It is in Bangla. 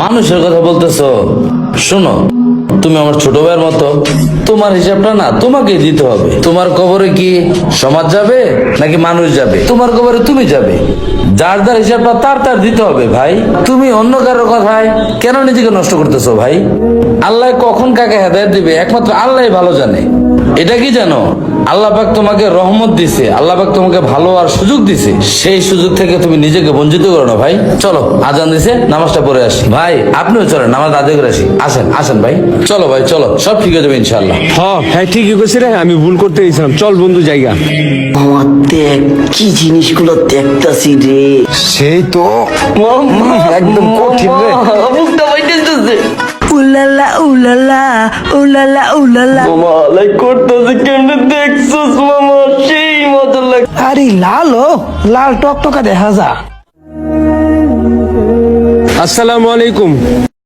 মানুষের কথা বলতেছো? শোনো, তুমি আমার ছোট ভাইয়ের মতো, তোমার হিসাবটা না তোমাকেই দিতে হবে। তোমার কবরে কি সমাজ যাবে নাকি মানুষ যাবে? তোমার কবরে তুমি যাবে, যার যার হিসাবটা তার তার দিতে হবে ভাই। তুমি অন্য কারোর কথায় কেন নিজেকে নষ্ট করতেছো ভাই? আল্লাহ কখন কাকে হেদায়েত দিবে একমাত্র আল্লাহই ভালো জানে। এটা কি জানো, আল্লাহ পাক তোমাকে রহমত দিছে, আল্লাহ পাক তোমাকে ভালো আর সুযোগ দিছে, সেই সুযোগ থেকে তুমি নিজেকে বঞ্চিত করো না ভাই। চলো, আজান দিছে, নামাজটা পড়ে আসি। ভাই আপনিও চলেন, নামাজ আদায় করে আসি। আসেন আসেন ভাই, চলো ভাই চলো, সব ঠিক হয়ে যাবে ইনশাল্লাহ। হ্যাঁ ঠিকই কইছি রে, আমি ভুল করতে গেছিলাম। চল বন্ধু জায়গা। আমার দেখ কি জিনিসগুলো দেখতাছি রে। সেই তো একদম কঠিন রে। মুখটা বাইতেছে। উলালা উলালা উলালা উলালা মামা লাইক করতেছে কেমনে দেখছস মামা, সেই মজা লাগে। আরে লাল লাল টকটকা দেখা যা। আসসালামু আলাইকুম।